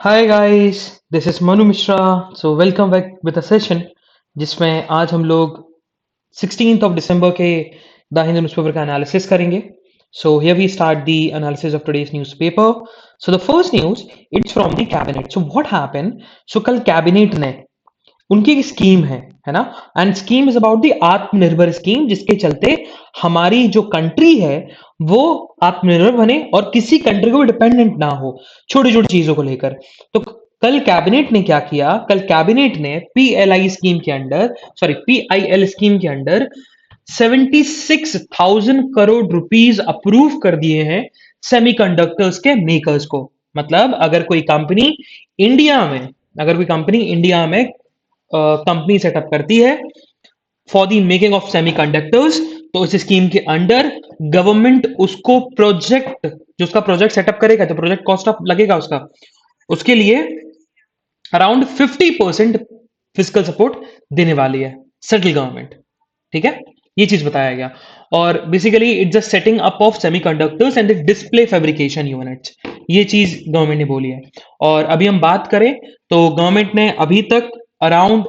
Hi guys, this is Manu Mishra. So welcome back with a session जिसमें आज हम लोग 16th ऑफ दिसंबर के द हिंदू न्यूज़पेपर का एनालिसिस करेंगे। So here we start the analysis of today's newspaper. So the first news, it's from the cabinet. So what happened, so कल cabinet ने उनकी एक स्कीम है ना। And scheme is about the Atmanirbhar scheme, जिसके चलते हमारी जो कंट्री है वो आत्मनिर्भर बने और किसी कंट्री को भी डिपेंडेंट ना हो छोटी छोटी चीजों को लेकर। तो कल कैबिनेट ने क्या किया, कल कैबिनेट ने पीएलआई स्कीम के अंडर, सॉरी पीआईएल स्कीम के अंडर 76,000 करोड़ रुपीज अप्रूव कर दिए हैं सेमीकंडक्टर्स के मेकर्स को। मतलब अगर कोई कंपनी इंडिया में कंपनी सेटअप करती है for the making of semiconductors, तो इस स्कीम के अंडर गवर्नमेंट उसको प्रोजेक्ट, जो उसका प्रोजेक्ट सेटअप करेगा, तो प्रोजेक्ट कॉस्ट ऑफ लगेगा उसका, उसके लिए अराउंड 50% फिजिकल सपोर्ट देने वाली है सेंट्रल गवर्नमेंट। ठीक है, ये चीज बताया गया। और basically it's the setting up of semiconductors and the display fabrication units, ये चीज गवर्नमेंट ने बोली है। और अभी हम बात करें तो गवर्नमेंट ने अभी तक अराउंड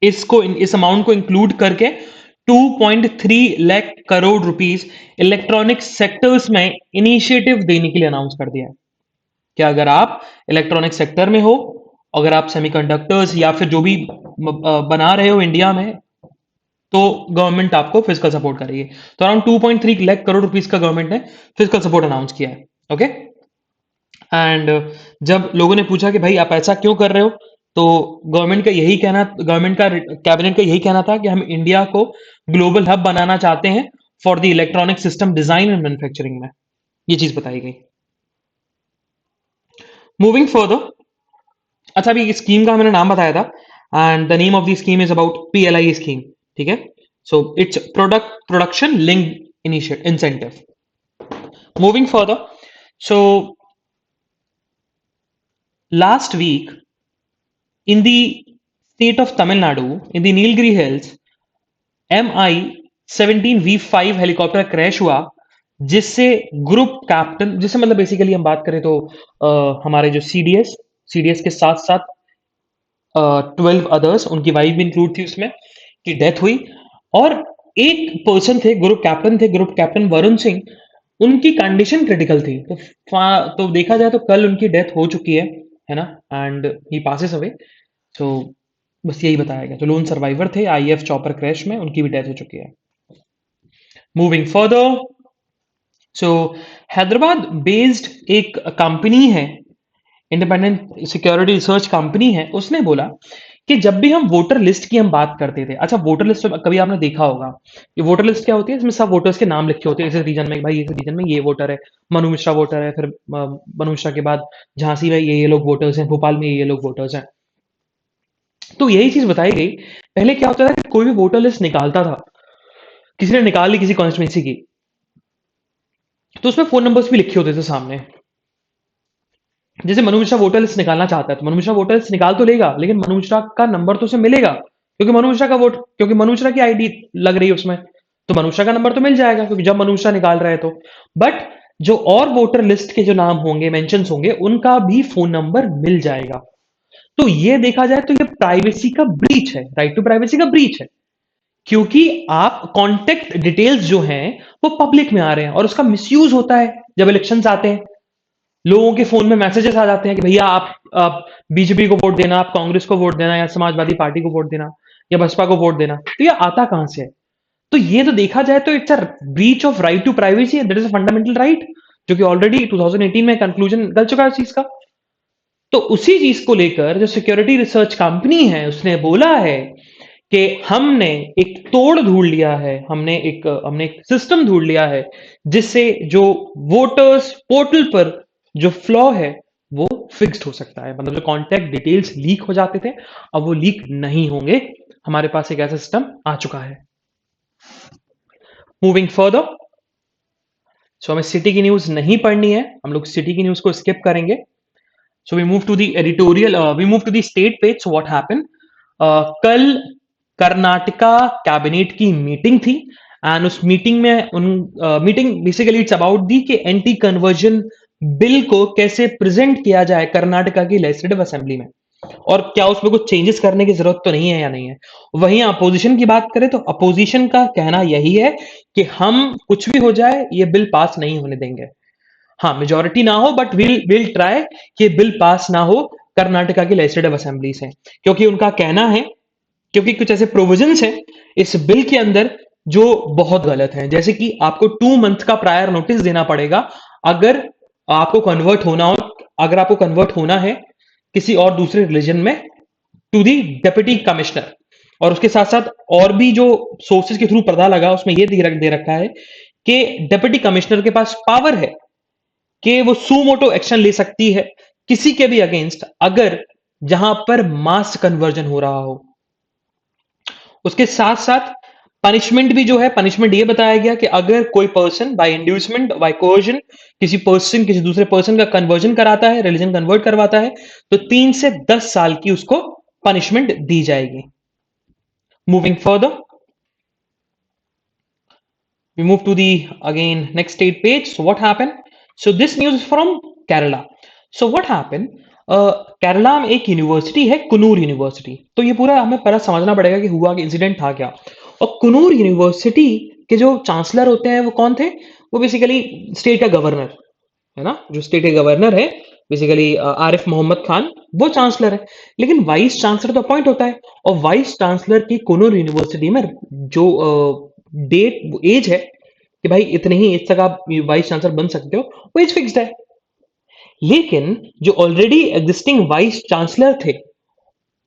इस अमाउंट को इंक्लूड करके 2.3 lakh crore rupees electronic sectors में इनिशिएटिव देने के लिए अनाउंस कर दिया है कि अगर आप इलेक्ट्रॉनिक सेक्टर में हो, अगर आप सेमीकंडक्टर्स या फिर जो भी बना रहे हो इंडिया में, तो गवर्नमेंट आपको फिजिकल सपोर्ट करेगी। तो अराउंड 2.3 लाख करोड़ रुपीस का गवर्नमेंट ने फिजिकल सपोर्ट अनाउंस किया है। ओके। एंड जब लोगों ने पूछा कि भाई आप ऐसा क्यों कर रहे हो, तो गवर्नमेंट का कैबिनेट का यही कहना था कि हम इंडिया को ग्लोबल हब बनाना चाहते हैं for the electronic system design and manufacturing में। ये चीज बताई गई। मूविंग फर्दर, अच्छा अभी स्कीम का मैंने नाम बताया था, and the name of the scheme is about PLI scheme. ठीक है, so it's production linked incentive. Moving further, so last week in the state of Tamil Nadu, in the Nilgiri Hills, MI-17V5 helicopter crash हुआ, जिससे group captain, जिससे मतलब basically हम बात करें तो हमारे जो सीडीएस के साथ साथ 12 अदर्स, उनकी वाइफ भी इंक्लूड थी उसमें, की डेथ हुई। और एक पर्सन थे, ग्रुप कैप्टन वरुण सिंह, उनकी कंडीशन क्रिटिकल थी। तो देखा जाए तो कल उनकी डेथ हो चुकी है ना, एंड ही पासेस अवे। तो बस यही बताया गया। जो लोन सर्वाइवर थे आईएफ चॉपर क्रैश में, उनकी भी डेथ हो चुकी है। मूविंग फर्दर, सो हैदराबाद बेस्ड एक कंपनी है, इंडिपेंडेंट सिक्योरिटी रिसर्च कंपनी है, उसने बोला कि जब भी हम वोटर लिस्ट की हम बात करते थे, अच्छा वोटर लिस्ट तो कभी आपने देखा होगा, ये वोटर लिस्ट क्या होती है, इसमें सब वोटर्स के नाम लिखे होते हैं। इस रीजन में भाई, इस रीजन में ये वोटर है, मनु मिश्रा वोटर है, फिर मनु मिश्रा के बाद झांसी में ये लोग वोटर्स हैं, भोपाल में ये लोग वोटर्स हैं। तो यही चीज बताई गई। पहले क्या होता था कि कोई भी वोटर लिस्ट निकालता था, किसी ने निकाल ली किसी कॉन्स्टिट्यूंसी की, तो उसमें फोन नंबर्स भी लिखे होते थे सामने। जैसे मनु मिश्रा वोटर लिस्ट निकालना चाहता है, तो मनु मिश्रा वोटर लिस्ट निकाल तो लेगा, लेकिन मनु मिश्रा का नंबर तो उसे मिलेगा, क्योंकि मनु मिश्रा की आईडी लग रही है उसमें, तो मनु मिश्रा का नंबर तो मिल जाएगा, क्योंकि जब मनु मिश्रा निकाल रहे हैं तो। बट जो और वोटर लिस्ट के जो नाम होंगे, मेंशन होंगे, उनका भी फोन नंबर मिल जाएगा। तो ये देखा जाए तो ये प्राइवेसी का ब्रीच है, राइट टू प्राइवेसी का ब्रीच है, क्योंकि आप कॉन्टेक्ट डिटेल्स जो हैं वो पब्लिक में आ रहे हैं, और उसका मिसयूज होता है जब इलेक्शंस आते हैं। लोगों के फोन में मैसेजेस आ जाते हैं कि भैया आप बीजेपी को वोट देना, आप कांग्रेस को वोट देना, या समाजवादी पार्टी को वोट देना, या बसपा को वोट देना। तो ये आता कहां से है? तो ये तो देखा जाए तो it's a breach of right to privacy, that is a fundamental right, जो कि ऑलरेडी 2018 में कंक्लूजन निकल चुका है इस चीज का। तो उसी चीज को लेकर जो सिक्योरिटी रिसर्च कंपनी है, उसने बोला है कि हमने एक तोड़ ढूंढ लिया है, हमने एक सिस्टम ढूंढ लिया है, जिससे जो वोटर्स पोर्टल पर जो फ्लॉ है वो फिक्स्ड हो सकता है। मतलब जो कॉन्टैक्ट डिटेल्स लीक हो जाते थे, अब वो लीक नहीं होंगे। हमारे पास एक ऐसा सिस्टम आ चुका है। मूविंग फर्दर, सो हमें सिटी की न्यूज नहीं पढ़नी है, हम लोग सिटी की न्यूज को स्किप करेंगे। So we move to the editorial, we move to the state page. So what happened, कल कर्नाटका कैबिनेट की मीटिंग थी, एंड उस मीटिंग में meeting basically it's about the कि एंटी कन्वर्जन बिल को कैसे प्रेजेंट किया जाए कर्नाटका की लेजिस्लेटिव असेंबली में, और क्या उसमें कुछ चेंजेस करने की जरूरत तो नहीं है या नहीं है। वहीं अपोजिशन की बात करें तो अपोजिशन का कहना यही है कि हम कुछ भी हो जाए ये बिल पास नहीं होने देंगे। हाँ, मेजॉरिटी ना हो बट विल विल ट्राई कि बिल पास ना हो कर्नाटका की लेजिस्लेटिव असेंबली से, क्योंकि उनका कहना है, क्योंकि कुछ ऐसे प्रोविजंस हैं इस बिल के अंदर जो बहुत गलत हैं, जैसे कि आपको 2 मंथ का प्रायर नोटिस देना पड़ेगा अगर आपको कन्वर्ट होना हो, अगर आपको कन्वर्ट होना है किसी और दूसरे रिलीजन में, टू दी डेप्यूटी कमिश्नर। और उसके साथ साथ और भी जो सोर्सेज के थ्रू पता लगा उसमें यह दे रखा है कि डेप्यूटी कमिश्नर के पास पावर है कि वो सुमोटो एक्शन ले सकती है किसी के भी अगेंस्ट अगर जहां पर मास कन्वर्जन हो रहा हो। उसके साथ साथ पनिशमेंट भी जो है, पनिशमेंट ये बताया गया कि अगर कोई person by inducement by coercion किसी दूसरे पर्सन का कन्वर्जन कराता है, रिलीजन कन्वर्ट करवाता है, तो 3 से 10 साल की उसको पनिशमेंट दी जाएगी। Moving further, we move to the again next state page. So what happened? So this news is from Kerala. So what happened? Kerala में एक यूनिवर्सिटी है, कुनूर यूनिवर्सिटी। तो ये पूरा हमें पहले समझना पड़ेगा कि हुआ कि इंसिडेंट था क्या। और कुनूर यूनिवर्सिटी के जो चांसलर होते हैं वो कौन थे? वो बेसिकली स्टेट का गवर्नर है ना, जो स्टेट के गवर्नर है बेसिकली आरिफ मोहम्मद खान, वो चांसलर है। लेकिन वाइस चांसलर तो अपॉइंट होता है, और वाइस चांसलर की कुनूर यूनिवर्सिटी में जो डेट एज है कि भाई इतने ही एज तक आप वाइस चांसलर बन सकते हो, वो एज फिक्स्ड है। लेकिन जो ऑलरेडी एग्जिस्टिंग वाइस चांसलर थे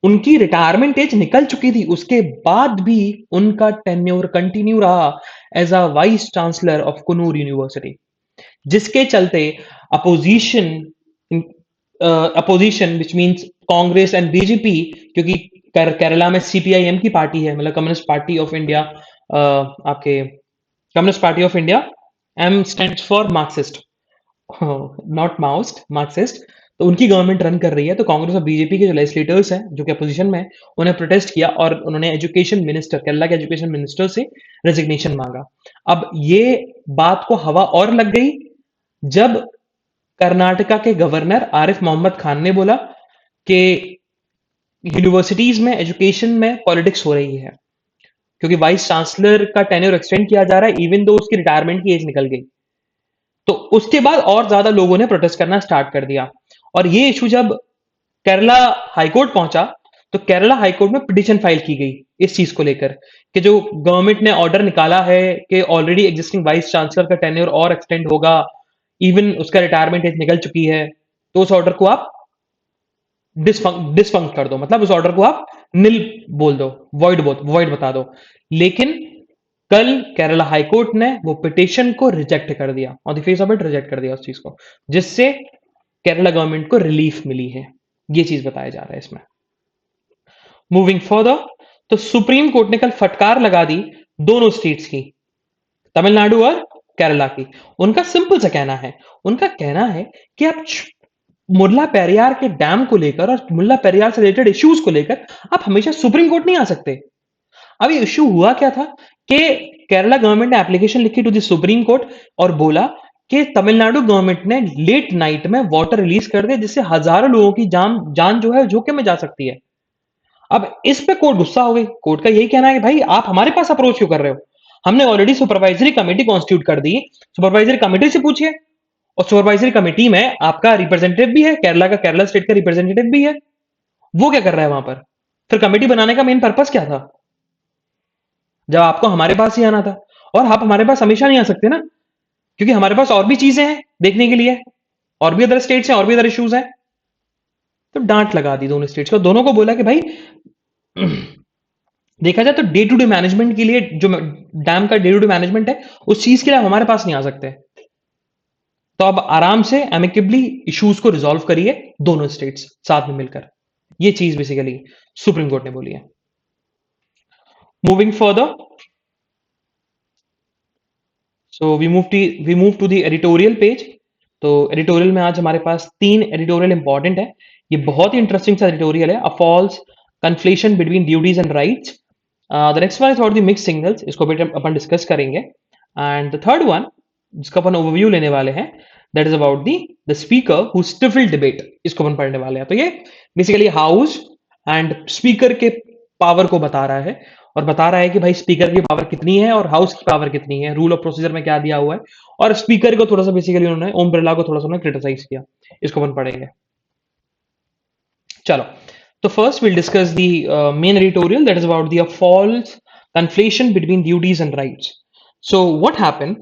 उनकी रिटायरमेंट एज निकल चुकी थी, उसके बाद भी उनका टेन्योर कंटिन्यू रहा as a vice chancellor of Kannur university, जिसके चलते opposition opposition which means Congress and BJP, क्योंकि केरला में सीपीआईएम की पार्टी है, मतलब कम्युनिस्ट पार्टी ऑफ इंडिया, आपके communist party of India, M stands for Marxist, not Maoist, Marxist. तो उनकी गवर्नमेंट रन कर रही है, तो कांग्रेस और बीजेपी के जो लेजिस्लेटर्स हैं जो कि अपोजिशन में हैं, उन्हें प्रोटेस्ट किया और उन्होंने एजुकेशन मिनिस्टर, केरला के एजुकेशन मिनिस्टर से रेजिग्नेशन मांगा। अब ये बात को हवा और लग गई जब कर्नाटका के गवर्नर आरिफ मोहम्मद खान ने बोला कि यूनिवर्सिटीज में एजुकेशन में पॉलिटिक्स हो रही है, क्योंकि वाइस चांसलर का टेन्योर एक्सटेंड किया जा रहा है इवन दो उसकी रिटायरमेंट की एज निकल गई। तो उसके बाद और ज्यादा लोगों ने प्रोटेस्ट करना स्टार्ट कर दिया, और ये इशू जब केरला हाईकोर्ट पहुंचा तो केरला हाईकोर्ट में पिटीशन फाइल की गई इस चीज को लेकर कि जो गवर्नमेंट ने ऑर्डर निकाला है कि ऑलरेडी एग्जिस्टिंग वाइस चांसलर का टेन्योर और एक्सटेंड होगा, इवन उसका रिटायरमेंट एज निकल चुकी है, तो उस ऑर्डर को आप डिसफंक्ट कर दो, मतलब उस ऑर्डर को आप निल बोल दो, वॉइड बता दो। लेकिन कल केरला हाईकोर्ट ने वो पिटीशन को रिजेक्ट कर दिया, on the face of it reject कर दिया उस चीज को, जिससे केरला गवर्नमेंट को रिलीफ मिली है। ये चीज बताया जा रहा है इसमें। मूविंग फर्दर, तो सुप्रीम कोर्ट ने कल फटकार लगा दी दोनों स्टेट्स की, तमिलनाडु और केरला की। उनका सिंपल सा कहना है, उनका कहना है कि आप मुल्ला पेरियार के डैम को लेकर और मुल्ला पेरियार से रिलेटेड इश्यूज को लेकर आप हमेशा सुप्रीम कोर्ट नहीं आ सकते। अब ये इश्यू हुआ क्या था कि केरला गवर्नमेंट ने एप्लीकेशन लिखी टू द सुप्रीम कोर्ट और बोला कि तमिलनाडु गवर्नमेंट ने लेट नाइट में वाटर रिलीज कर दिया, जिससे हजारों लोगों की जान जो है जोखिम में जा सकती है। अब इस पे कोर्ट गुस्सा हो गई। कोर्ट का यही कहना है कि भाई आप हमारे पास अप्रोच क्यों कर रहे हो, हमने ऑलरेडी सुपरवाइजरी कमेटी कॉन्स्टिट्यूट कर दी, सुपरवाइजरी कमेटी से पूछिए। और सुपरवाइजरी कमेटी में आपका रिप्रेजेंटेटिव भी है, केरला का, केरला स्टेट का रिप्रेजेंटेटिव भी है, वो क्या कर रहा है वहां पर? फिर कमेटी बनाने का मेन पर्पस क्या था जब आपको हमारे पास ही आना था? और आप हमारे पास हमेशा नहीं आ सकते ना, क्योंकि हमारे पास और भी चीजें हैं देखने के लिए, और भी अदर स्टेट्स हैं, और भी अदर इश्यूज हैं। तो डांट लगा दी दोनों स्टेट्स को, दोनों को बोला कि भाई देखा जाए तो डे टू डे मैनेजमेंट के लिए, जो डैम का डे टू डे मैनेजमेंट है उस चीज के लिए हमारे पास नहीं आ सकते। तो अब आराम से एमिकेबली इश्यूज को रिजॉल्व करिए दोनों स्टेट्स साथ में मिलकर। ये चीज बेसिकली सुप्रीम कोर्ट ने बोली है। Moving further, so we move to the editorial page. तो एडिटोरियल में आज हमारे पास 3 एडिटोरियल इंपॉर्टेंट है। ये बहुत ही इंटरेस्टिंग सा एडिटोरियल है, a false conflation between duties and rights. The next one is about the mix signals, इसको भी अपन डिस्कस करेंगे। एंड द थर्ड वन जिसका अपन ओवरव्यू लेने वाले हैं, that is about the speaker who stifle debate, इसको अपन पढ़ने वाले हैं। तो ये बेसिकली हाउस एंड स्पीकर के पावर को बता रहा है, और बता रहा है कि भाई स्पीकर की पावर कितनी है और हाउस की पावर कितनी है, रूल ऑफ प्रोसीजर में क्या दिया हुआ है, और स्पीकर को थोड़ा सा बेसिकली उन्होंने, ओम बिरला को थोड़ा सा उन्होंने क्रिटिसाइज किया। इसको अपन पढ़ेंगे। चलो, तो first will discuss the main editorial that is about the false conflation between duties and rights. So what happened?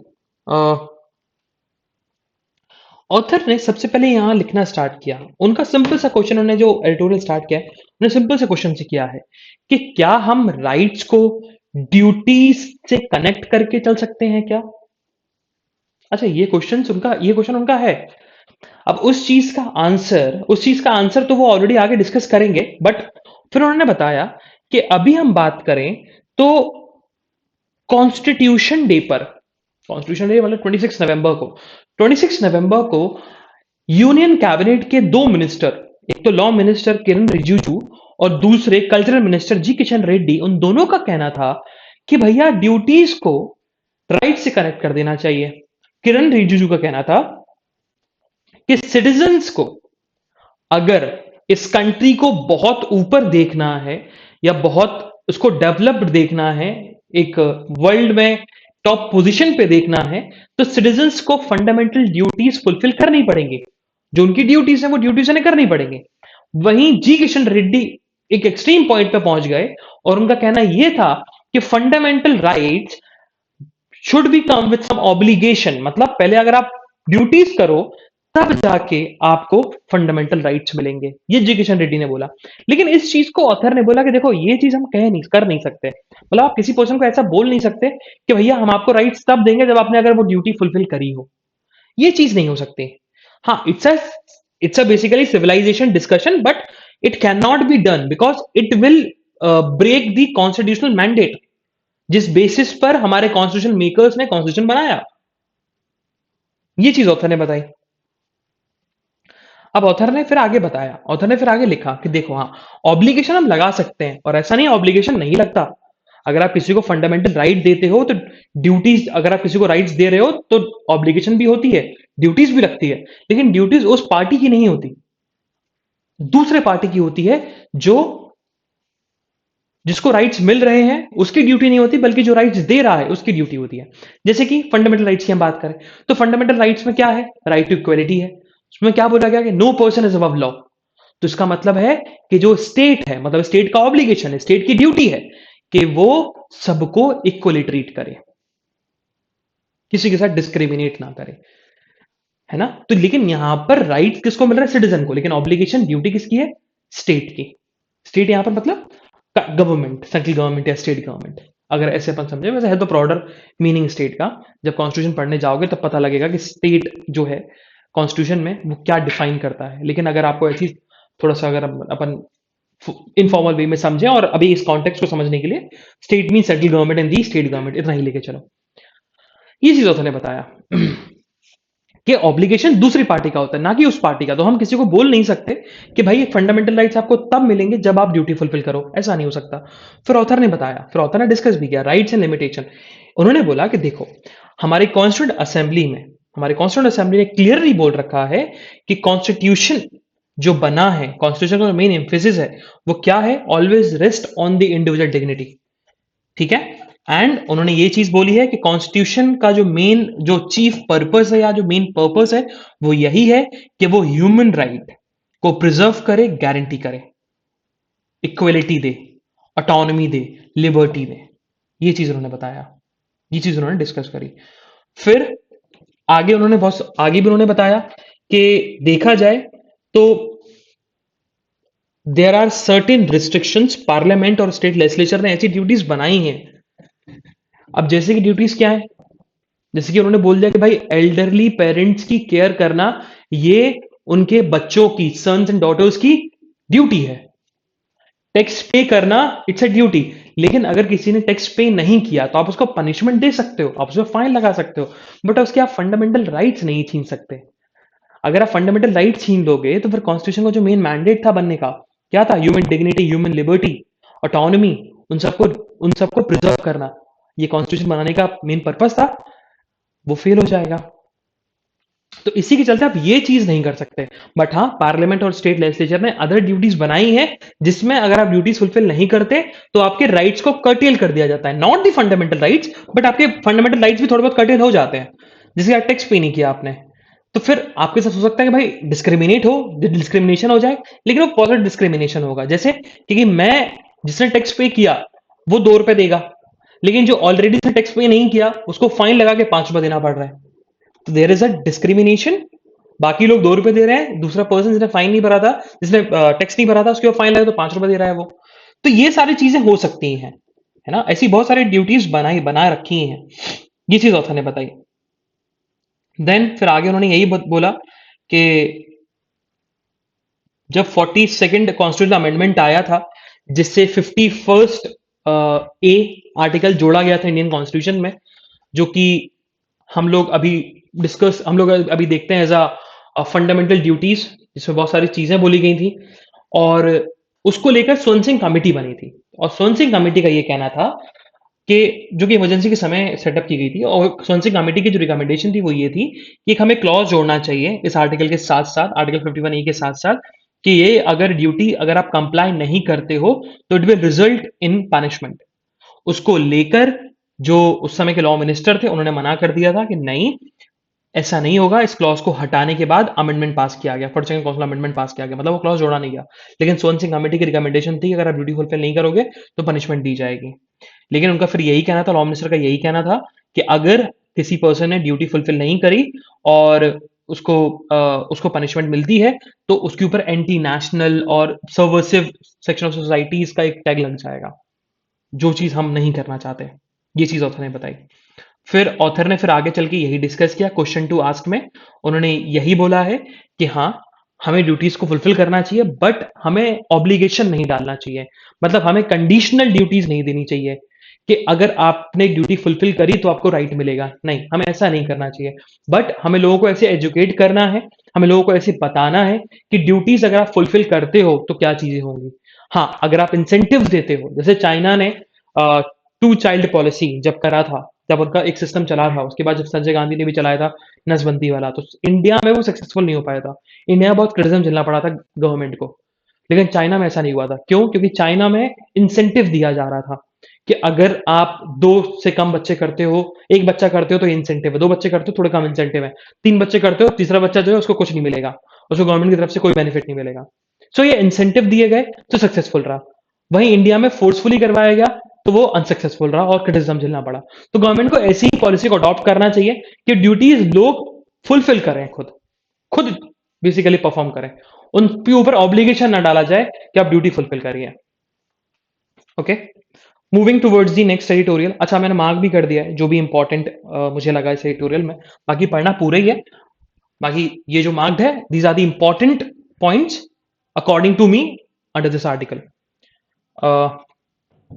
Author ने सबसे पहले यहां लिखना स्टार्ट किया। उनका सिंपल सा क्वेश्चन, उन्होंने जो एडिटोरियल स्टार्ट किया है, उन्होंने सिंपल से क्वेश्चन से किया है कि क्या हम राइट्स को ड्यूटीज से कनेक्ट करके चल सकते हैं क्या? अच्छा, ये क्वेश्चन उनका है। अब उस चीज का आंसर तो वो ऑलरेडी आगे डिस्कस करेंगे, बट फिर उन्होंने बताया कि अभी हम बात करें तो कॉन्स्टिट्यूशन डे पर, कॉन्स्टिट्यूशन डे मतलब 26 नवंबर को यूनियन कैबिनेट के दो मिनिस्टर, एक तो लॉ मिनिस्टर किरण रिजिजू और दूसरे कल्चरल मिनिस्टर जी किशन रेड्डी, उन दोनों का कहना था कि भैया ड्यूटीज को राइट से कनेक्ट कर देना चाहिए। किरण रिजिजू का कहना था कि सिटीजन्स को अगर इस कंट्री को बहुत ऊपर देखना है या बहुत उसको डेवलप्ड देखना है, एक वर्ल्ड में टॉप पोजीशन पे देखना है, तो सिटीजन्स को फंडामेंटल ड्यूटीज फुलफिल करनी पड़ेंगी। जो उनकी ड्यूटीज है वो ड्यूटीज उन्हें करनी पड़ेंगे। वहीं जी किशन रेड्डी एक एक्सट्रीम पॉइंट पे पहुंच गए और उनका कहना यह था कि fundamental rights should be come with some obligation, मतलब पहले अगर आप ड्यूटीज करो तब जाके आपको फंडामेंटल राइट्स मिलेंगे, ये जी किशन रेड्डी ने बोला। लेकिन इस चीज को ऑथर ने बोला कि देखो ये चीज हम कर नहीं सकते, मतलब आप किसी पर्सन को ऐसा बोल नहीं सकते कि भैया हम आपको राइट्स तब देंगे जब आपने अगर वो ड्यूटी फुलफिल करी हो। ये चीज नहीं हो सकती। हाँ, it's a basically civilisation discussion, but it can not be done because it will break the constitutional mandate, जिस बेसिस पर हमारे कॉन्स्टिट्यूशन मेकर्स ने कॉन्स्टिट्यूशन बनाया। ये चीज ऑथर ने बताई। अब ऑथर ने फिर आगे बताया, ऑथर ने फिर आगे लिखा कि देखो हाँ, ऑब्लिगेशन हम लगा सकते हैं, और ऐसा नहीं ऑब्लिगेशन नहीं लगता। अगर आप किसी को फंडामेंटल राइट देते हो तो ड्यूटीज, अगर आप किसी को राइट्स दे रहे हो तो ऑब्लिगेशन भी होती है, ड्यूटीज भी लगती है। लेकिन ड्यूटीज उस पार्टी की नहीं होती, दूसरे पार्टी की होती है। जो जिसको राइट्स मिल रहे हैं उसकी ड्यूटी नहीं होती, बल्कि जो राइट्स दे रहा है उसकी ड्यूटी होती है। जैसे कि फंडामेंटल राइट्स की हम बात करें तो फंडामेंटल राइट्स में क्या है? राइट टू इक्वलिटी है। उसमें क्या बोला गया कि no person is above law. तो इसका मतलब है कि जो स्टेट है, मतलब स्टेट का ऑब्लिगेशन है, स्टेट की ड्यूटी है कि वो सबको इक्वली ट्रीट करे, किसी के साथ डिस्क्रिमिनेट ना करे, है ना? तो लेकिन यहां पर राइट किसको मिल रहा है? सिटीजन को। लेकिन ऑब्लिगेशन, ड्यूटी किसकी है? स्टेट की। स्टेट यहां पर मतलब गवर्नमेंट, सेंट्रल गवर्नमेंट या स्टेट गवर्नमेंट, अगर ऐसे अपन समझे। वैसे है तो ब्रॉडर मीनिंग स्टेट का, जब कॉन्स्टिट्यूशन पढ़ने जाओगे तब पता लगेगा कि स्टेट जो है कॉन्स्टिट्यूशन में वो क्या डिफाइन करता है। लेकिन अगर आपको ऐसी थोड़ा सा अगर अपन इनफॉर्मल वे में समझें और अभी इस कॉन्टेक्स्ट को समझने के लिए, state mean central government and the state government, इतना ही लेके चलो। ये चीज ऑथर ने बताया कि ऑब्लिगेशन दूसरी पार्टी का होता है, ना कि उस पार्टी का। तो हम किसी को बोल नहीं सकते कि भाई फंडामेंटल राइट्स आपको तब मिलेंगे जब आप ड्यूटी फुलफिल करो, ऐसा नहीं हो सकता। फिर ऑथर ने बताया, फिर ऑथर ने डिस्कस भी किया राइट्स एंड लिमिटेशन। उन्होंने बोला कि देखो, हमारे कॉन्स्टिट्यूंट असेंबली में, हमारे कॉन्स्टिट्यूंट असेंबली ने क्लियरली बोल रखा है कि कॉन्स्टिट्यूशन जो बना है, कॉन्स्टिट्यूशन का मेन एम्फेसिस है वो क्या है? Always rest on the individual dignity. ठीक है। एंड उन्होंने ये चीज बोली है कि कॉन्स्टिट्यूशन का जो मेन, जो चीफ पर्पस है या जो मेन पर्पस है वो यही है कि वो ह्यूमन राइट को प्रिजर्व करे, गारंटी करे, इक्वलिटी दे, ऑटोनॉमी दे, लिबर्टी दे। ये चीज उन्होंने बताया, ये चीज उन्होंने डिस्कस करी। फिर आगे उन्होंने बहुत आगे भी उन्होंने बताया कि देखा जाए तो there are certain restrictions, parliament और स्टेट लेजिस्लेचर ने ऐसी ड्यूटीज बनाई हैं। अब जैसे कि ड्यूटीज क्या है? जैसे कि उन्होंने बोल दिया कि भाई एल्डरली पेरेंट्स की केयर करना ये उनके बच्चों की, सन्स एंड डॉटर्स की ड्यूटी है। टैक्स पे करना इट्स अ ड्यूटी। लेकिन अगर किसी ने टैक्स पे नहीं किया तो आप उसको पनिशमेंट दे सकते हो, आप उसको फाइन लगा सकते हो, बट उसके आप फंडामेंटल राइट्स नहीं छीन सकते। अगर आप फंडामेंटल राइट छीन लोगे तो फिर कॉन्स्टिट्यूशन का जो मेन मैंडेट था बनने का, क्या था? Human dignity, human liberty, autonomy, उन सबको प्रिजर्व करना, ये कॉन्स्टिट्यूशन बनाने का मेन पर्पस था, वो फेल हो जाएगा। तो इसी के चलते आप ये चीज नहीं कर सकते। बट हाँ, पार्लियामेंट और स्टेट लेजिस्लेचर ने अदर ड्यूटीज बनाई है, जिसमें अगर आप ड्यूटीज फुलफिल नहीं करते तो आपके राइट्स को कर्टेल कर दिया जाता है। Not the fundamental rights, but आपके फंडामेंटल राइट्स भी थोड़े बहुत कर्टेल हो जाते हैं। जैसे आप टैक्स पे नहीं किया आपने, तो फिर आपके साथ हो सकता है कि भाई डिस्क्रिमिनेट हो, डिस्क्रिमिनेशन हो जाए, लेकिन वो पॉजिटिव डिस्क्रिमिनेशन होगा। जैसे क्योंकि मैं, जिसने टैक्स पे किया वो 2 रुपए देगा, लेकिन जो ऑलरेडी से टैक्स पे नहीं किया उसको फाइन लगा के 5 रुपए देना पड़ रहा है। तो देयर इज अ डिस्क्रिमिनेशन। बाकी लोग 2 रुपए दे रहे हैं, दूसरा पर्सन जिसने फाइन नहीं भरा था, जिसने टैक्स नहीं भरा था, उसके ऊपर फाइन लगा तो 5 रुपए दे रहा है वो। तो ये सारी चीजें हो सकती हैं, है ना। ऐसी बहुत सारी ड्यूटीज बना रखी हैं। ये चीज ऑथर ने बताई। देन फिर आगे उन्होंने यही बोला कि जब 42nd कॉन्स्टिट्यूशन अमेंडमेंट आया था, जिससे 51st ए आर्टिकल जोड़ा गया था इंडियन कॉन्स्टिट्यूशन में, जो कि हम लोग अभी देखते हैं एज अ फंडामेंटल ड्यूटीज, जिसमें बहुत सारी चीजें बोली गई थी। और उसको लेकर स्वर्ण सिंह कमेटी बनी थी, और स्वर्ण सिंह कमेटी का ये कहना था कि जो कि इमरजेंसी के समय सेटअप की गई थी, और स्वर्ण सिंह कमेटी की जो रिकमेंडेशन थी वो ये थी कि एक हमें क्लॉज जोड़ना चाहिए इस आर्टिकल के साथ साथ, आर्टिकल 51 ए के साथ साथ, कि ये अगर ड्यूटी अगर आप कंप्लाई नहीं करते हो तो it will result in punishment. उसको लेकर जो उस समय के लॉ मिनिस्टर थे उन्होंने मना कर दिया था कि नहीं, ऐसा नहीं होगा। इस क्लॉज को हटाने के बाद अमेंडमेंट पास किया गया, 42nd काउंसिल अमेंडमेंट पास किया गया, मतलब वो क्लॉज जोड़ा नहीं गया। लेकिन स्वर्ण सिंह कमेटी की रिकमेंडेशन थी कि अगर आप ड्यूटी फुलफिल नहीं करोगे तो पनिशमेंट दी जाएगी। लेकिन उनका फिर यही कहना था, लॉ मिनिस्टर का यही कहना था कि अगर किसी पर्सन ने ड्यूटी फुलफिल नहीं करी और उसको पनिशमेंट मिलती है, तो उसके ऊपर एंटी नेशनल और सबवर्सिव सेक्शन ऑफ सोसाइटीज का एक टैग लग जाएगा, जो चीज हम नहीं करना चाहते। ये चीज ऑथर ने बताई। फिर ऑथर ने फिर आगे चल के यही डिस्कस किया क्वेश्चन टू आस्क में। उन्होंने यही बोला है कि हाँ, हमें ड्यूटीज को फुलफिल करना चाहिए, बट हमें ऑब्लिगेशन नहीं डालना चाहिए। मतलब हमें कंडीशनल ड्यूटीज नहीं देनी चाहिए कि अगर आपने ड्यूटी फुलफिल करी तो आपको राइट मिलेगा। नहीं, हमें ऐसा नहीं करना चाहिए। बट हमें लोगों को ऐसे एजुकेट करना है, हमें लोगों को ऐसे बताना है कि ड्यूटीज अगर आप फुलफिल करते हो तो क्या चीजें होंगी। हाँ, अगर आप इंसेंटिव देते हो, जैसे चाइना ने 2 चाइल्ड पॉलिसी जब करा था, जब उनका एक सिस्टम चला था, उसके बाद जब संजय गांधी ने भी चलाया था नसबंदी वाला, तो इंडिया में वो सक्सेसफुल नहीं हो पाया था। इंडिया में बहुत क्रिटिसिज्म झेलना पड़ा था गवर्नमेंट को। लेकिन चाइना में ऐसा नहीं हुआ था। क्यों? क्योंकि चाइना में इंसेंटिव दिया जा रहा था कि अगर आप 2 से कम बच्चे करते हो, एक बच्चा करते हो तो इंसेंटिव है, 2 बच्चे करते हो थोड़े कम इंसेंटिव है, 3 बच्चे करते हो तीसरा बच्चा जो है उसको कुछ नहीं मिलेगा, उसको गवर्नमेंट की तरफ से कोई बेनिफिट नहीं मिलेगा। सो ये इंसेंटिव दिए गए तो सक्सेसफुल रहा। वहीं इंडिया में फोर्सफुली करवाया गया तो वो अनसक्सेसफुल रहा और क्रिटिसिज्म झेलना पड़ा। तो गवर्नमेंट को ऐसी ही पॉलिसी को अडॉप्ट करना चाहिए कि ड्यूटीज लोग फुलफिल करें, खुद खुद बेसिकली परफॉर्म करें, उनके ऊपर ऑब्लिगेशन ना डाला जाए कि आप ड्यूटी फुलफिल करिए। Okay, moving towards the next editorial. अच्छा, मैंने मार्क भी कर दिया है जो भी इंपॉर्टेंट मुझे लगा इस एडिटोरियल में। बाकी पढ़ना पूरा ही है। बाकी ये जो मार्क्ड है, these are the important points according to me under this article.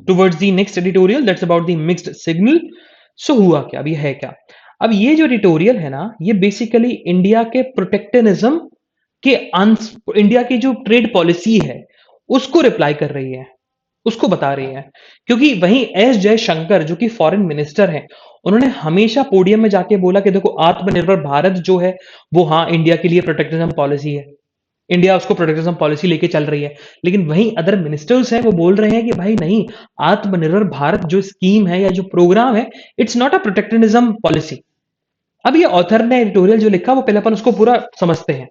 Towards the next editorial, that's about the mixed signal. So हुआ क्या, अब ये है क्या? अब ये जो एडिटोरियल है ना, ये बेसिकली इंडिया के प्रोटेक्शनिज्म के इंडिया की जो ट्रेड पॉलिसी है उसको रिप्लाई कर रही है, उसको बता रही है। क्योंकि वहीं एस जयशंकर जो कि फॉरेन मिनिस्टर हैं, उन्होंने हमेशा पोडियम में जाके बोला कि देखो, आत्मनिर्भर भारत जो है वो हाँ इंडिया के लिए प्रोटेक्शनिज्म पॉलिसी है, इंडिया उसको प्रोटेक्शनिज्म पॉलिसी लेके चल रही है। लेकिन वहीं अदर मिनिस्टर्स हैं वो बोल रहे हैं कि भाई नहीं, आत्मनिर्भर भारत जो स्कीम है या जो प्रोग्राम है, it's not a protectionism policy. अब ये ऑथर ने एडिटोरियल जो लिखा वो पहले अपन उसको पूरा समझते हैं।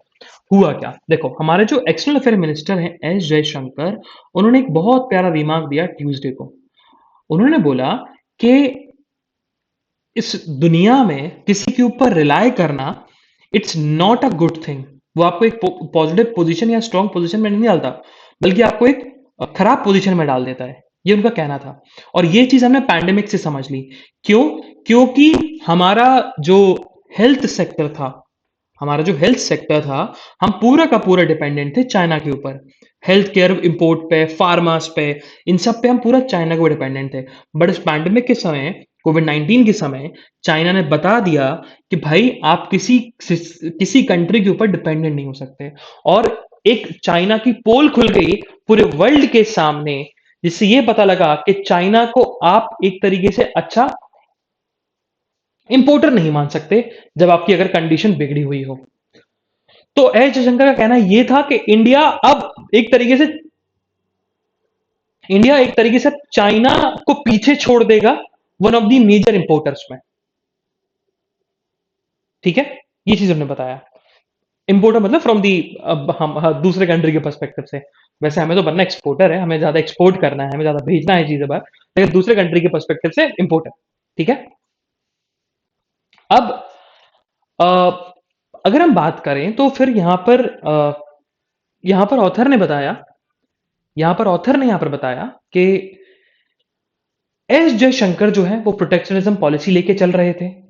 हुआ क्या, देखो, हमारे जो एक्सटर्नल अफेयर मिनिस्टर हैं एस जयशंकर, उन्होंने एक बहुत प्यारा रिमार्क दिया ट्यूसडे को। उन्होंने बोला कि इस दुनिया में किसी के ऊपर रिलाय करना, it's not a good thing. वो आपको एक पॉजिटिव पोजीशन या स्ट्रॉन्ग पोजीशन में नहीं डालता, बल्कि आपको एक खराब पोजीशन में डाल देता है। ये उनका कहना था। और ये चीज हमने पैंडेमिक से समझ ली। क्यों? क्योंकि हमारा जो हेल्थ सेक्टर था, हमारा जो हेल्थ सेक्टर था, हम पूरा का पूरा डिपेंडेंट थे चाइना के ऊपर। हेल्थ केयर इंपोर्ट पे, फार्मास पे, इन सब पे हम पूरा चाइना के ऊपर डिपेंडेंट थे। बट इस पैंडेमिक के समय, कोविड-19 के समय, चाइना ने बता दिया कि भाई आप किसी कंट्री के ऊपर डिपेंडेंट नहीं हो सकते। और एक चाइना की पोल खुल गई पूरे वर्ल्ड के सामने, जिससे ये पता लगा कि चाइना को आप एक तरीके से अच्छा इंपोर्टर नहीं मान सकते जब आपकी अगर कंडीशन बिगड़ी हुई हो। तो एस जयशंकर का कहना यह था कि इंडिया एक तरीके से चाइना को पीछे छोड़ देगा one of the major importers में। ठीक है, ये चीज हमने बताया। इंपोर्टर मतलब फ्रॉम दी, अब हम दूसरे कंट्री के पर्सपेक्टिव से, वैसे हमें तो बनना एक्सपोर्टर है, हमें ज्यादा एक्सपोर्ट करना है, हमें ज्यादा भेजना है चीजें बाहर, लेकिन दूसरे कंट्री के पर्सपेक्टिव से इंपोर्टर। ठीक है। अब अ, अगर हम बात करें तो फिर यहां पर ऑथर ने बताया, यहां पर बताया कि एस जयशंकर जो है वो प्रोटेक्शनिज्म पॉलिसी लेके चल रहे थे।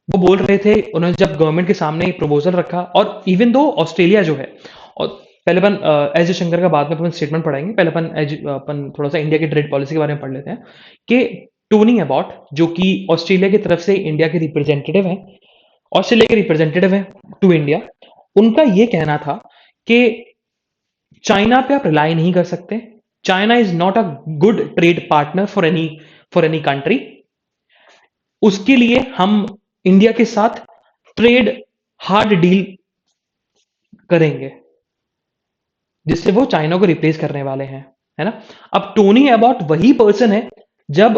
वो बोल रहे थे, उन्होंने जब गवर्नमेंट के सामने एक प्रपोजल रखा, और इवन दो ऑस्ट्रेलिया जो है, और पहले अपन एस जयशंकर का बाद में अपन स्टेटमेंट पढ़ाएंगे, पहले अपन थोड़ा सा इंडिया की ट्रेड पॉलिसी के बारे में पढ़ लेते हैं कि टोनी अबॉट जो कि ऑस्ट्रेलिया की तरफ से इंडिया के रिप्रेजेंटेटिव हैं, ऑस्ट्रेलिया के रिप्रेजेंटेटिव हैं टू इंडिया, उनका यह कहना था कि चाइना पे आप रिलाई नहीं कर सकते, China is not a good trade partner for any country, उसके लिए हम इंडिया के साथ ट्रेड हार्ड डील करेंगे जिससे वो चाइना को रिप्लेस करने वाले हैं, है ना। अब टोनी अबॉट वही पर्सन है, जब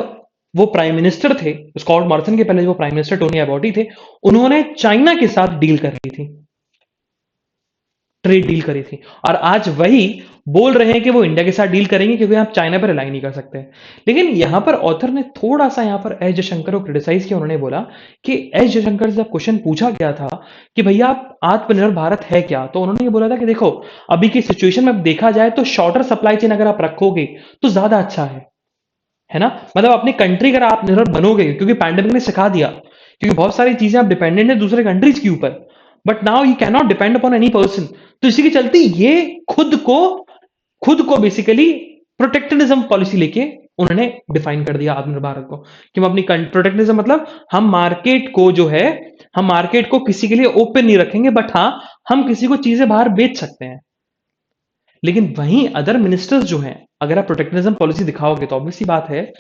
वो प्राइम मिनिस्टर थे स्कॉट मॉरिसन के पहले, वो प्राइम मिनिस्टर टोनी अबॉट ही थे, उन्होंने चाइना के साथ डील कर ली थी, ट्रेड डील करी थी, और आज वही बोल रहे हैं कि वो इंडिया के साथ डील करेंगे क्योंकि आप चाइना पर रिलाई नहीं कर सकते। लेकिन यहां पर ऑथर ने थोड़ा सा यहां पर एस जयशंकर को क्रिटिसाइज किया। उन्होंने बोला कि एस जयशंकर से जब क्वेश्चन पूछा गया था कि भैया आप आत्मनिर्भर भारत है क्या, तो उन्होंने ये बोला था कि देखो अभी की सिचुएशन में देखा जाए तो शॉर्टर सप्लाई चेन अगर आप रखोगे तो ज्यादा अच्छा है ना। मतलब अपनी कंट्री अगर आप निर्भर बनोगे, क्योंकि पैंडेमिक ने सिखा दिया, क्योंकि बहुत सारी चीजें आप डिपेंडेंट है दूसरे कंट्रीज के ऊपर, but now you can not depend upon any person. तो इसी के चलते ये खुद को बेसिकली प्रोटेक्शनिज्म पॉलिसी लेके उन्होंने डिफाइन कर दिया आत्मनिर्भर भारत को, कि हम अपनी प्रोटेक्शनिज्म मतलब हम मार्केट को किसी के लिए ओपन नहीं रखेंगे, बट हाँ हम किसी को चीजें बाहर बेच सकते हैं। लेकिन वहीं अदर मिनिस्टर्स जो हैं, अगर आप प्रोटेक्शनिज्म पॉलिसी दिखाओगे तो ऑब्वियसली बात है,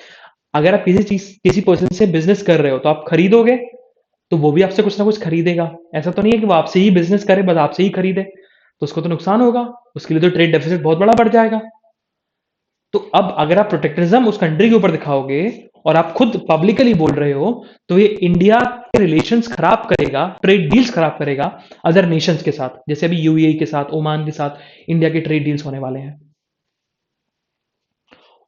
अगर आप किसी पर्सन से बिजनेस कर रहे हो तो आप खरीदोगे, तो वो भी आपसे कुछ ना कुछ खरीदेगा। ऐसा तो नहीं है कि वो आपसे ही बिजनेस करे बस आपसे ही खरीदे, तो उसको तो नुकसान होगा, उसके लिए तो ट्रेड डेफिसिट बहुत बड़ा बढ़ जाएगा। तो अब अगर आप प्रोटेक्शनिज्म उस कंट्री के ऊपर दिखाओगे और आप खुद पब्लिकली बोल रहे हो, तो ये इंडिया के रिलेशंस खराब करेगा, ट्रेड डील्स खराब करेगा अदर नेशंस के साथ, जैसे अभी यूएई के साथ, ओमान के साथ इंडिया के ट्रेड डील्स होने वाले हैं।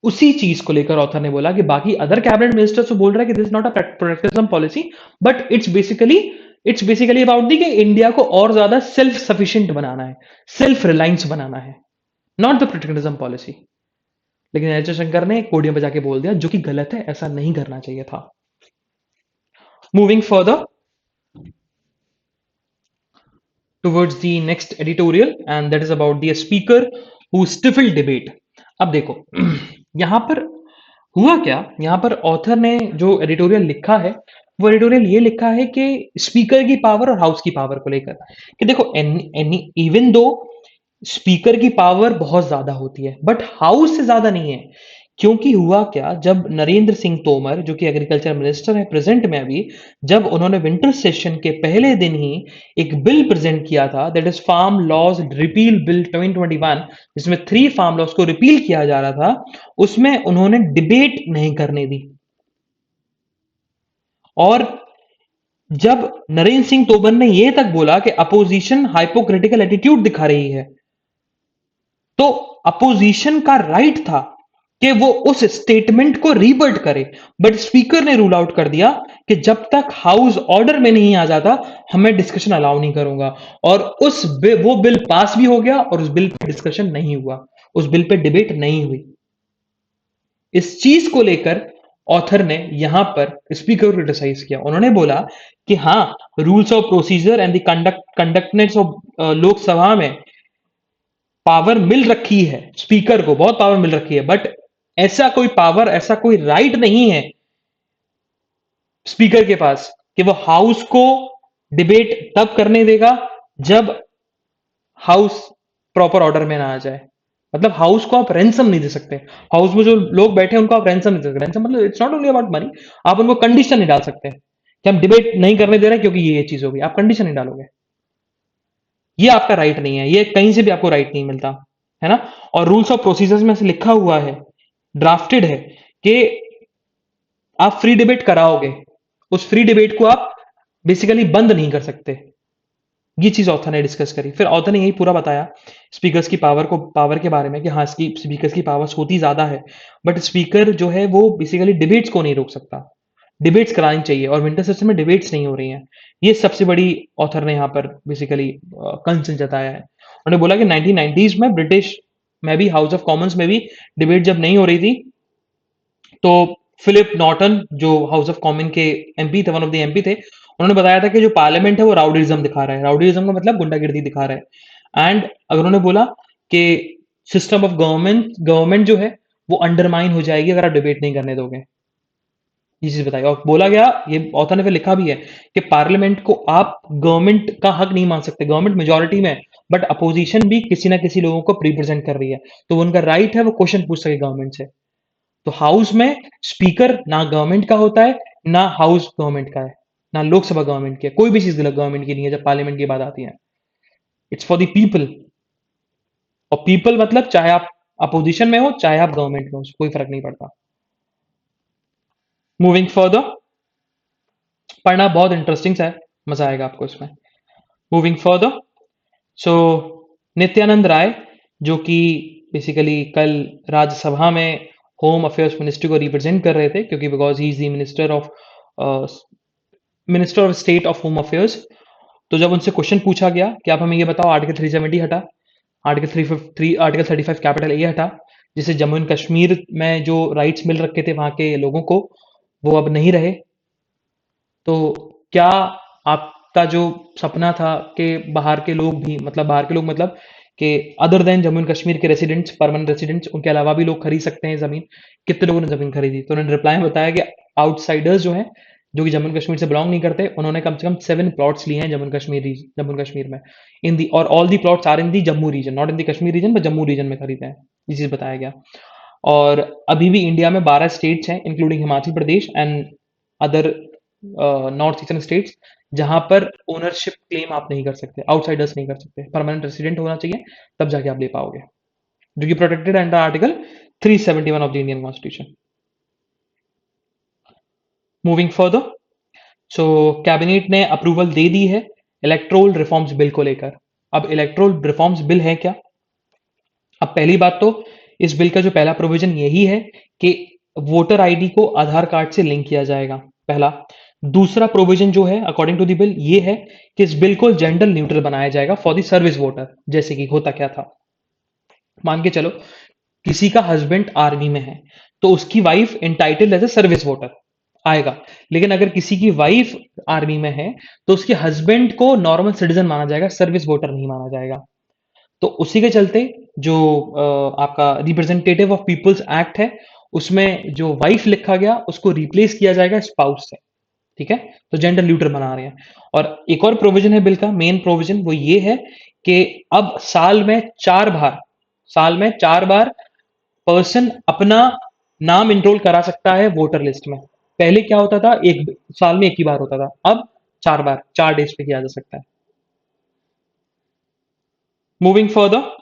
उसी चीज को लेकर ऑथर ने बोला कि बाकी अदर कैबिनेट मिनिस्टर्स बोल रहे हैं कि this not a protectionism policy, but it's basically about the कि इंडिया को और ज्यादा सेल्फ सफिशिएंट बनाना है, सेल्फ रिलायंस बनाना है, नॉट द प्रोटेक्शनिज्म पॉलिसी। लेकिन एच जयशंकर ने पोडियम पे जाके बोल दिया, जो कि गलत है, ऐसा नहीं करना चाहिए था। Moving further towards the next editorial, and that is about the speaker who stifled debate. अब देखो यहां पर हुआ क्या, यहां पर ऑथर ने जो एडिटोरियल लिखा है, वो एडिटोरियल ये लिखा है कि स्पीकर की पावर और हाउस की पावर को लेकर, कि देखो एनी इवन दो स्पीकर की पावर बहुत ज्यादा होती है, बट हाउस से ज्यादा नहीं है। क्योंकि हुआ क्या, जब नरेंद्र सिंह तोमर जो कि एग्रीकल्चर मिनिस्टर है प्रेजेंट में अभी, जब उन्होंने विंटर सेशन के पहले दिन ही एक बिल प्रेजेंट किया था, that is farm laws repeal bill 2021, जिसमें 3 फार्म लॉज को रिपील किया जा रहा था, उसमें उन्होंने डिबेट नहीं करने दी। और जब नरेंद्र सिंह तोमर ने यह तक बोला कि अपोजिशन हाइपोक्रिटिकल एटीट्यूड दिखा रही है, तो अपोजिशन का राइट था कि वो उस स्टेटमेंट को रिबर्ट करे, बट स्पीकर ने रूल आउट कर दिया कि जब तक हाउस ऑर्डर में नहीं आ जाता हमें डिस्कशन अलाउ नहीं करूंगा। और वो बिल पास भी हो गया और उस बिल पे डिस्कशन नहीं हुआ, उस बिल पे डिबेट नहीं हुई। इस चीज को लेकर ऑथर ने यहां पर स्पीकर को क्रिटिसाइज किया। उन्होंने बोला कि हाँ, rules of procedure and the conductness of Lok Sabha में पावर मिल रखी है, स्पीकर को बहुत पावर मिल रखी है, बट ऐसा कोई पावर, ऐसा कोई राइट नहीं है स्पीकर के पास कि वो हाउस को डिबेट तब करने देगा जब हाउस प्रॉपर ऑर्डर में ना आ जाए। मतलब हाउस को आप रैंसम नहीं दे सकते, हाउस में जो लोग बैठे हैं उनको आप रैंसम नहीं दे सकते। रैंसम मतलब it's not only about money, आप उनको कंडीशन नहीं डाल सकते कि हम डिबेट नहीं करने दे रहे क्योंकि ये चीज होगी, आप कंडीशन नहीं डालोगे। ये आपका राइट नहीं है, ये कहीं से भी आपको राइट नहीं मिलता, है ना। और रूल्स ऑफ प्रोसीजर्स में से लिखा हुआ है, ड्राफ्टेड है, कि आप फ्री डिबेट कराओगे, उस फ्री डिबेट को आप बेसिकली बंद नहीं कर सकते। ये चीज ऑथर ने डिस्कस करी। फिर ऑथर ने यही पूरा बताया स्पीकर्स की पावर के बारे में, कि हाँ इसकी स्पीकर्स की पावर्स होती ज्यादा है, बट स्पीकर जो है वो बेसिकली डिबेट्स को नहीं रोक सकता, डिबेट्स करानी चाहिए, और विंटर सेशन में डिबेट्स नहीं हो रही हैं। ये सबसे बड़ी ऑथर ने यहाँ पर बेसिकली कंसर्न जताया है। उन्होंने बोला कि 1990s में ब्रिटिश में भी, हाउस ऑफ कॉमन्स में भी डिबेट जब नहीं हो रही थी, तो फिलिप नॉर्टन जो हाउस ऑफ कॉमन के एमपी थे, वन ऑफ द एमपी थे, उन्होंने बताया था कि जो पार्लियामेंट है वो राउडीज्म दिखा रहा है। राउडीज्म का मतलब गुंडागिर्दी दिखा रहा है। एंड अगर उन्होंने बोला कि सिस्टम ऑफ गवर्नमेंट जो है वो अंडरमाइन हो जाएगी अगर आप डिबेट नहीं करने दोगे। ये चीज बताई, और बोला गया, ये ऑथर ने फिर लिखा भी है, कि पार्लियामेंट को आप गवर्नमेंट का हक नहीं मान सकते, गवर्नमेंट मेजोरिटी में, बट अपोजिशन भी किसी ना किसी लोगों को रिप्रेजेंट कर रही है, तो वो उनका राइट है वो क्वेश्चन पूछ सके गवर्नमेंट से। तो हाउस में स्पीकर ना गवर्नमेंट का होता है, ना हाउस गवर्नमेंट का है, ना लोकसभा गवर्नमेंट की है, कोई भी चीज गवर्नमेंट की नहीं है जब पार्लियामेंट की बात आती है। It's for the people. और पीपल मतलब चाहे आप अपोजिशन में हो चाहे आप गवर्नमेंट में हो, कोई फर्क नहीं पड़ता। मूविंग फर्दर, पढ़ना बहुत इंटरेस्टिंग सा है, मजा आएगा आपको इसमें। मूविंग फर्दर, सो नित्यानंद राय, जो कि बेसिकली कल राज्यसभा में होम अफेयर्स मिनिस्ट्री को रिप्रेजेंट कर रहे थे, क्योंकि because he is the minister of state of home affairs. तो जब उनसे क्वेश्चन पूछा गया कि आप हमें ये बताओ, आर्टिकल 370 हटा, आर्टिकल 353, आर्टिकल 35 कैपिटल ए हटा, जिससे जम्मू एंड कश्मीर में जो राइट्स मिल रखे थे वहां के लोगों को, वो अब नहीं रहे। तो क्या आपका जो सपना था कि बाहर के लोग भी, मतलब बाहर के लोग मतलब कि other than Jammu and Kashmir के रेसिडेंट्स, परमानेंट रेसिडेंट्स, उनके अलावा भी लोग खरीद सकते हैं जमीन, कितने लोगों ने जमीन खरीदी? तो उन्होंने रिप्लाई में बताया कि आउटसाइडर्स जो हैं, जो कि जम्मू एंड कश्मीर से बिलोंग नहीं करते, उन्होंने कम से कम 7 प्लॉट्स लिए हैं जम्मू एंड कश्मीर में, इन दी, और all the plots are in the Jammu region, not in the Kashmir region, but Jammu region में खरीदे हैं। ये चीज बताया गया। और अभी भी इंडिया में 12 स्टेट्स हैं, including Himachal Pradesh and other north eastern states, जहां पर ओनरशिप क्लेम आप नहीं कर सकते, आउटसाइडर्स नहीं कर सकते, परमानेंट रेसिडेंट होना चाहिए, तब जाके आप ले पाओगे, जो कि protected under article 371 of the Indian constitution. Moving further, so cabinet ने अप्रूवल दे दी है इलेक्ट्रोल रिफॉर्म्स बिल को लेकर। अब इलेक्ट्रोल रिफॉर्म्स बिल है क्या? अब पहली बात तो, इस बिल का जो पहला प्रोविजन यही है कि वोटर आईडी को आधार कार्ड से लिंक किया जाएगा, पहला। दूसरा प्रोविजन जो है अकॉर्डिंग टू द बिल ये है कि इस बिल को जेंडर न्यूट्रल बनाया जाएगा फॉर द सर्विस वोटर। जैसे कि होता क्या था, मान के चलो किसी का हस्बैंड आर्मी में है, तो उसकी wife entitle as a service voter आएगा। लेकिन अगर किसी की वाइफ आर्मी में है, तो उसके हस्बैंड को नॉर्मल सिटीजन माना जाएगा, सर्विस वोटर नहीं माना जाएगा। तो उसी के चलते जो आपका रिप्रेजेंटेटिव ऑफ पीपल्स एक्ट है, उसमें जो वाइफ लिखा गया उसको रिप्लेस किया जाएगा स्पाउस से। ठीक है, तो जेंडर न्यूट्रल बना रहे हैं। और एक और प्रोविजन है बिल का, मेन प्रोविजन वो ये है कि अब साल में 4 बार पर्सन अपना नाम इनरोल करा सकता है वोटर लिस्ट में। पहले क्या होता था, एक साल में एक ही बार होता था, अब 4 बार, 4 डेज पे किया जा सकता है। Moving further,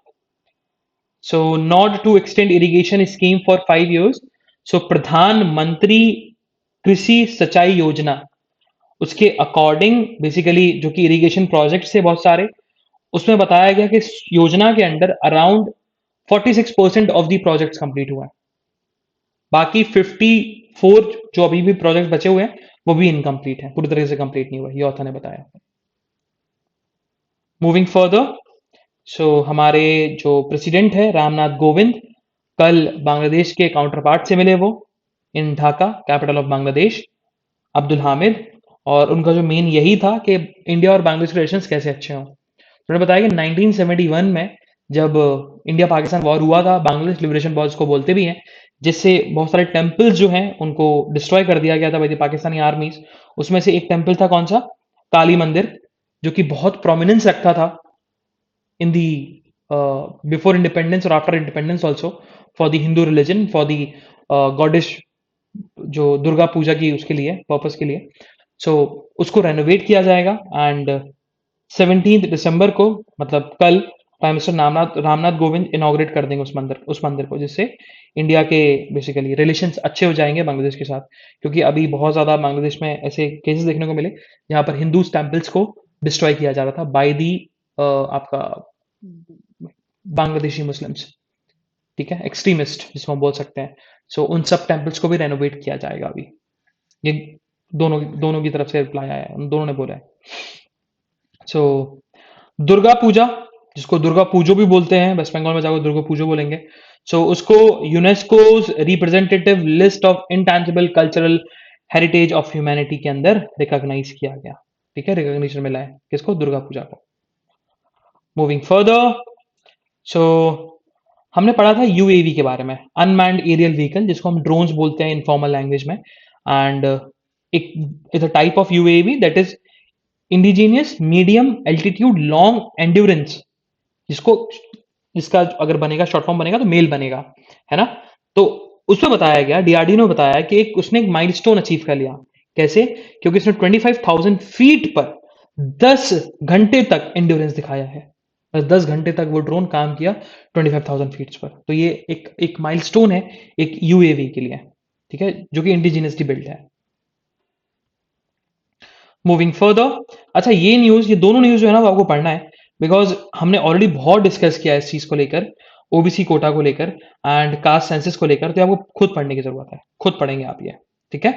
so nod to extend irrigation scheme for 5 years. So प्रधानमंत्री कृषि सिंचाई योजना, उसके अकॉर्डिंग बेसिकली जो कि इरिगेशन प्रोजेक्ट्स थे बहुत सारे, उसमें बताया गया कि इस योजना के under around 46% of the projects complete हुआ है। बाकी 54 जो अभी भी प्रोजेक्ट बचे हुए हैं वो भी इनकम्प्लीट है, पूरी तरह से कंप्लीट नहीं हुआ, ये ऑथर ने बताया। मूविंग फर्दर, सो हमारे जो प्रेसिडेंट है रामनाथ कोविंद, कल बांग्लादेश के काउंटर पार्ट से मिले वो, इन ढाका, कैपिटल ऑफ बांग्लादेश, अब्दुल हामिद। और उनका जो मेन यही था कि इंडिया और बांग्लादेश के रिलेशन कैसे अच्छे हों। उन्होंने बताया कि 1971 में जब इंडिया पाकिस्तान वॉर हुआ था, बांग्लादेश लिबरेशन वॉर उसको बोलते भी हैं, जिससे बहुत सारे टेम्पल्स जो हैं उनको डिस्ट्रॉय कर दिया गया था बाई द पाकिस्तानी आर्मीज। उसमें से एक टेम्पल था कौन सा, काली मंदिर, जो कि बहुत प्रोमिनेंस रखता था in the before independence or after independence also for the Hindu religion, for the goddess, जो दुर्गा पूजा की उसके लिए पर्पस के लिए। सो उसको रेनोवेट किया जाएगा एंड 17 दिसंबर को, मतलब कल, prime minister Ramnath Ramnath Kovind inaugurate कर देंगे उस मंदिर को, जिससे इंडिया के बेसिकली रिलेशंस अच्छे हो जाएंगे बांग्लादेश के साथ। क्योंकि अभी बहुत ज़्यादा बांग्लादेश में ऐसे केसेस देखने को मिले जहाँ पर हिंदू टेम्पल्स को डिस्ट्रॉय किया जा रहा था बाय दी आपका बांग्लादेशी मुस्लिम्स, ठीक है, एक्सट्रीमिस्ट जिसको हम बोल सकते हैं। सो उन सब टेम्पल्स को भी रेनोवेट किया जाएगा अभी। ये दोनों की तरफ से रिप्लाई आया है, उन दोनों ने बोला है। सो दुर्गा पूजा, जिसको दुर्गा पूजो भी बोलते हैं, वेस्ट बंगाल में जाकर दुर्गा पूजो बोलेंगे। सो उसको UNESCO's representative list of intangible cultural heritage of humanity के अंदर रिकॉग्नाइज किया गया, ठीक है, रिकॉग्निशन मिला है किसको, दुर्गा पूजा को। मूविंग फर्दर, सो हमने पढ़ा था यूएवी के बारे में, अनमैन्ड एरियल व्हीकल, जिसको हम ड्रोन्स बोलते हैं इनफॉर्मल लैंग्वेज में। एंड एक is a type of UAV that is indigenous medium altitude long endurance, जिसको इसका अगर बनेगा शॉर्ट फॉर्म बनेगा तो मेल बनेगा, है ना। तो उसमें बताया गया, डीआरडीओ ने बताया कि उसने एक माइलस्टोन अचीव कर लिया। कैसे? क्योंकि उसने 25,000 फीट पर 10 घंटे तक एंड्योरेंस दिखाया है। बस 10 घंटे तक वो ड्रोन काम किया 25,000 फीट पर। तो ये एक माइलस्टोन है एक यूएवी के लिए, ठीक है, जो कि इंडिजिनियसली बिल्ड है। मूविंग फर्दर, अच्छा ये दोनों न्यूज जो है ना वो आपको पढ़ना है, बिकॉज हमने ऑलरेडी बहुत डिस्कस किया है इस चीज को लेकर, ओबीसी कोटा को लेकर एंड कास्ट सेंसस को लेकर। तो आपको खुद पढ़ने की जरूरत है, खुद पढ़ेंगे आप ये, ठीक है,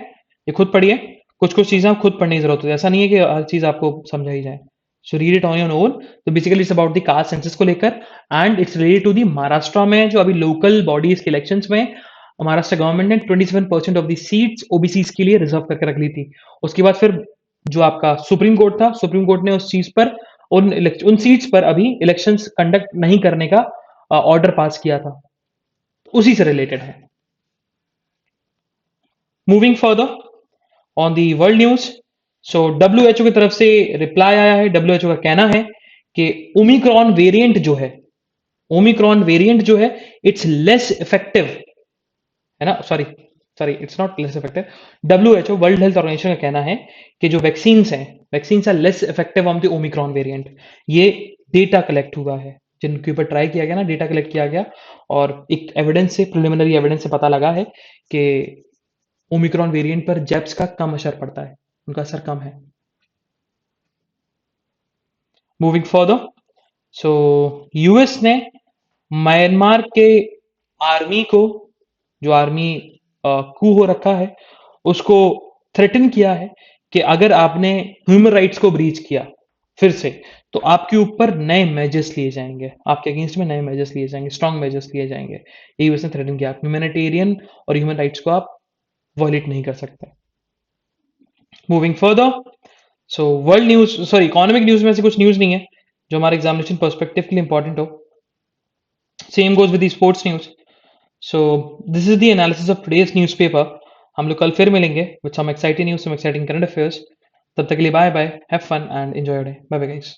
ये खुद पढ़िए। कुछ कुछ चीजें आप खुद पढ़ने की जरूरत है, ऐसा नहीं है कि हर चीज आपको समझाई जाए। So read it on your own. तो basically it's about the caste census को लेकर and it's related to the Maharashtra में जो अभी लोकल बॉडीज के इलेक्शंस में महाराष्ट्र गवर्नमेंट ने 27% ऑफ द सीट्स ओबीसी के लिए रिजर्व करके रख ली थी। उसके बाद फिर जो आपका सुप्रीम कोर्ट था, सुप्रीम कोर्ट ने उस चीज पर उन सीट्स पर अभी इलेक्शंस कंडक्ट नहीं करने का ऑर्डर पास किया था, उसी से रिलेटेड है। Moving further on the world news, so WHO की तरफ से रिप्लाई आया है। डब्ल्यूएचओ का कहना है कि ओमिक्रॉन वेरिएंट जो है इट्स लेस इफेक्टिव, है ना, sorry sorry it's not less effective. WHO world health organization का कहना है कि जो vaccines are less effective on the Omicron variant. ये डेटा कलेक्ट हुआ है, जिनके ऊपर ट्राई किया गया ना, डेटा कलेक्ट किया गया और एक एविडेंस से, प्रिलिमिनरी एविडेंस से पता लगा है कि ओमिक्रॉन वेरिएंट पर जेप्स का कम असर पड़ता है, उनका असर कम है। मूविंग फर्दर, सो यूएस ने म्यांमार के आर्मी को, जो आर्मी कू हो रखा है, उसको थ्रेटन किया है कि अगर आपने ह्यूमन राइट्स को ब्रीच किया फिर से, तो आपके ऊपर नए मेजर्स लिए जाएंगे, आपके अगेंस्ट में नए मेजर्स लिए जाएंगे, स्ट्रॉन्ग मेजर्स लिए जाएंगे। यही उसने थ्रेटन किया, ह्यूमैनिटेरियन और ह्यूमन राइट्स को आप वॉयलेट नहीं कर सकते। Moving further, so world news, sorry economic news में से कुछ न्यूज नहीं है जो हमारे एग्जामिनेशन पर्सपेक्टिव के लिए इंपॉर्टेंट हो। Same goes with the sports news. So this is the analysis of today's newspaper. हम लोग कल फिर मिलेंगे with some exciting news, some exciting current affairs. तब तक के लिए bye bye, have fun and enjoy your day. Bye bye guys.